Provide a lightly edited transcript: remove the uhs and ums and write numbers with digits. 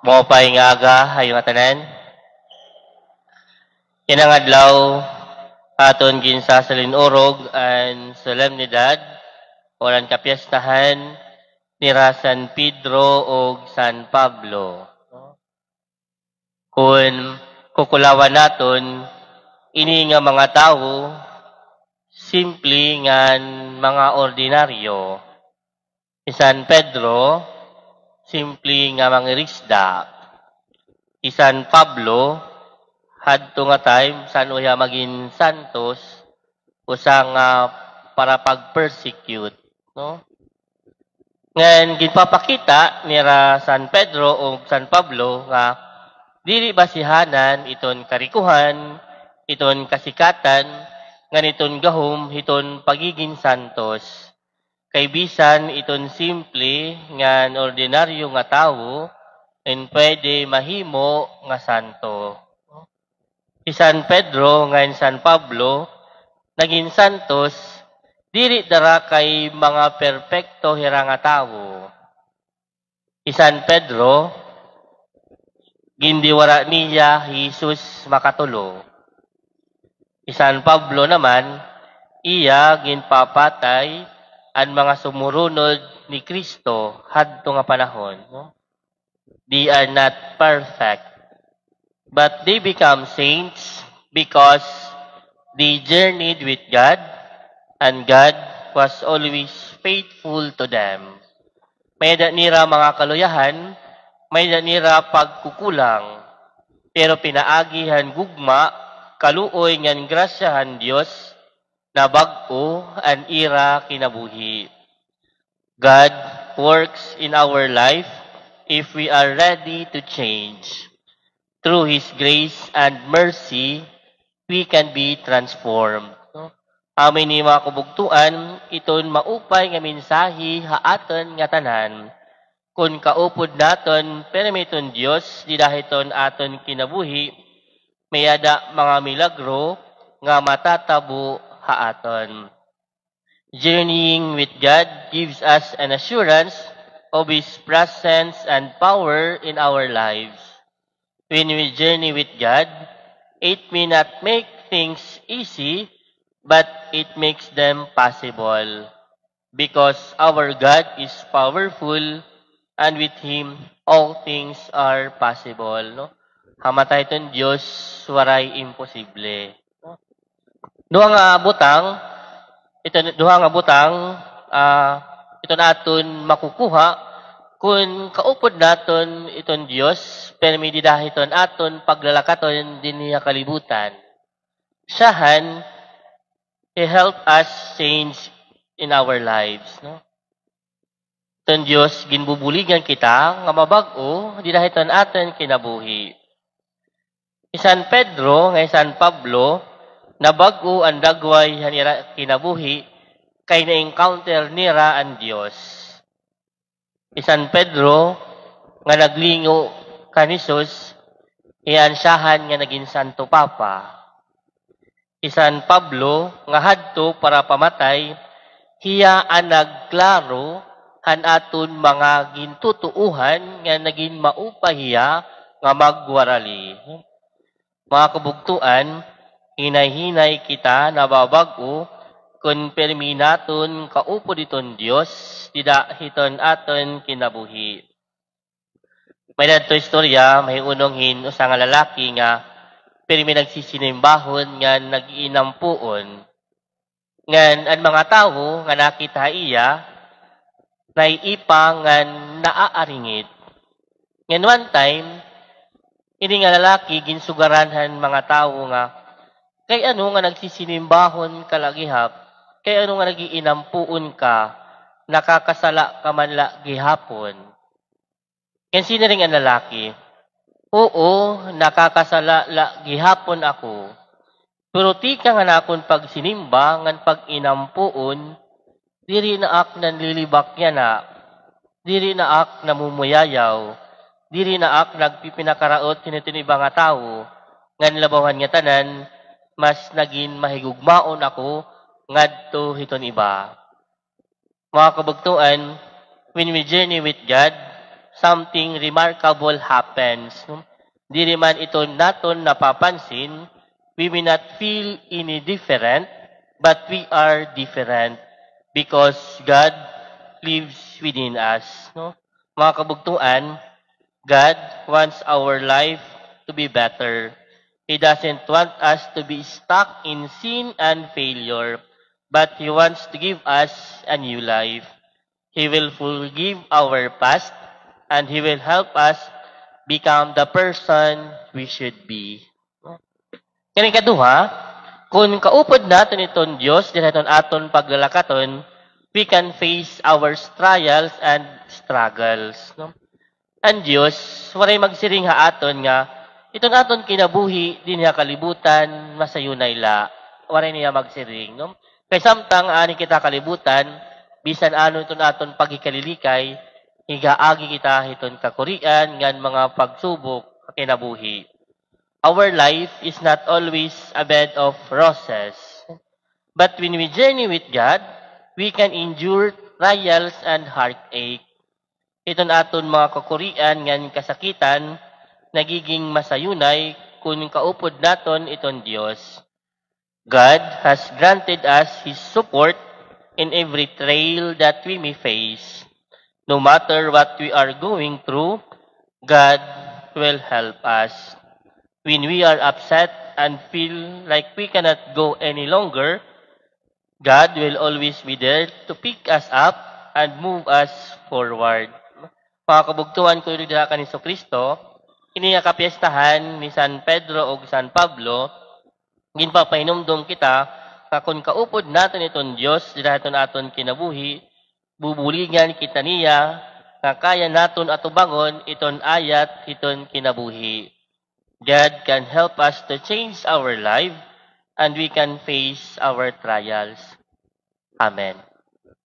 Mopay nga aga, hayong tanan. Kinang adlaw aton ginsa sa linorog and solemnidad oran kapiyastahan ni San Pedro o San Pablo. Kung kukulawan naton ini nga mga tawo simple nga mga ordinaryo. Si San Pedro simple nga mga risda. Si San Pablo hadto nga time san uya maging santos usa nga para pag-persecute, no? Ngan ginpapakita ni San Pedro o San Pablo nga dili basihanan iton karikuhan, iton kasikatan, nganiton gahom iton pagiging santos. Kay bisan iton simple nga ordinaryo nga tawo en pwede mahimo nga santo. Si San Pedro ngayon San Pablo naging santos dili dara kay mga perpekto hira nga tawo. Si San Pedro gindiwara niya Jesus makatulo. Si San Pablo naman iya ginpapatay ang mga sumurunod ni Kristo hadto nga panahon. No? They are not perfect, but they become saints because they journeyed with God and God was always faithful to them. May nira mga kaluyahan, may nira pagkukulang, pero pinaagihan gugma, kaluoy ngan grasyahan Dios na bag-o an ira kinabuhi. God works in our life if we are ready to change. Through His grace and mercy, we can be transformed. Amin ni mga kabugtuan, iton maupay nga mensahe haaton nga tanan. Kung kaupod naton, permiton Diyos, didahiton aton kinabuhi, mayada mga milagro nga matatabo haaton. Journeying with God gives us an assurance of His presence and power in our lives. When we journey with God, it may not make things easy, but it makes them possible. Because our God is powerful, and with Him, all things are possible. No? Hamatay ton Diyos, waray imposible. No? Duha nga butang, ito naton makukuha, kung kaupod naton iton Diyos, permi didahiton aton paglalakaton din niya kalibutan. Siyahan, He help us change in our lives. No? Iton Diyos, ginbubuligan kita, nga mabag-o, didahiton aton kinabuhi. San Pedro, ngay San Pablo, nabag-o ang dagway hanira kinabuhi, kay na-encounter nira ang Diyos. San Pedro, nga naglingo kanisos, iansahan nga naging Santo Papa. San Pablo, nga hadto para pamatay, hiya ang nagklaro han aton mga gintutuuhan nga naging maupahiya nga magwarali. Mga kabugtuan, hinay-hinay kita nababag-o kung perminaton kaupo diton Diyos, didahiton aton kinabuhi. May dadto istorya, may unonghin usa nga lalaki nga permi nagsisinimbahon nga nag-iinampuon. Ngan ang mga tawo nga nakita iya, naiipa nga naaaringit. Ngan one time, ini nga lalaki ginsugaranhan mga tawo nga kay ano nga nagsisinimbahon kalagihap, kay ano nga nagiinampuon ka, nakakasala ka man la gihapon. Yan sinaring ang lalaki, oo, nakakasala la gihapon ako, pero ti ka nga nakon pag sinimba, ngan pag inampuon, diri na ak nanlilibak niya na, diri na ak namumuyayaw, diri na ak nagpipinakaraot tinitiniba nga tao, ngan labawan nga tanan, mas naging mahigugmaon ako ngadto hiton iba. Mga kabugtuan, when we journey with God, something remarkable happens. No? Di man ito naton napapansin, we may not feel any different, but we are different because God lives within us. No? Mga kabugtuan, God wants our life to be better. He doesn't want us to be stuck in sin and failure, but He wants to give us a new life. He will forgive our past, and He will help us become the person we should be. Kani kaduha, kung kaupod natin itong Diyos, dinaton aton paglalakaton, we can face our trials and struggles. No? Ang Diyos, waray magsiring ha aton nga, iton aton kinabuhi, din niya kalibutan, masayunay la. Waray niya magsiring. No? Kaya samtang ani kita kalibutan, bisan ano iton aton pagikalilikay, higaagi kita iton kakurian, ngan mga pagsubok kinabuhi. Our life is not always a bed of roses. But when we journey with God, we can endure trials and heartache. Iton aton mga kakurian ngan kasakitan, nagiging masayunay kung kaupod naton iton Dios. God has granted us His support in every trail that we may face. No matter what we are going through, God will help us. When we are upset and feel like we cannot go any longer, God will always be there to pick us up and move us forward. Mga kabugtuan ko yung dira ni Kristo, iniya kapiestahan ni San Pedro o San Pablo, ginpapainumdum kita, kung kaupod natin itong Diyos, diraton aton kinabuhi, bubulingan kita niya, kaya naton atubangon iton ayat, iton kinabuhi. God can help us to change our life and we can face our trials. Amen.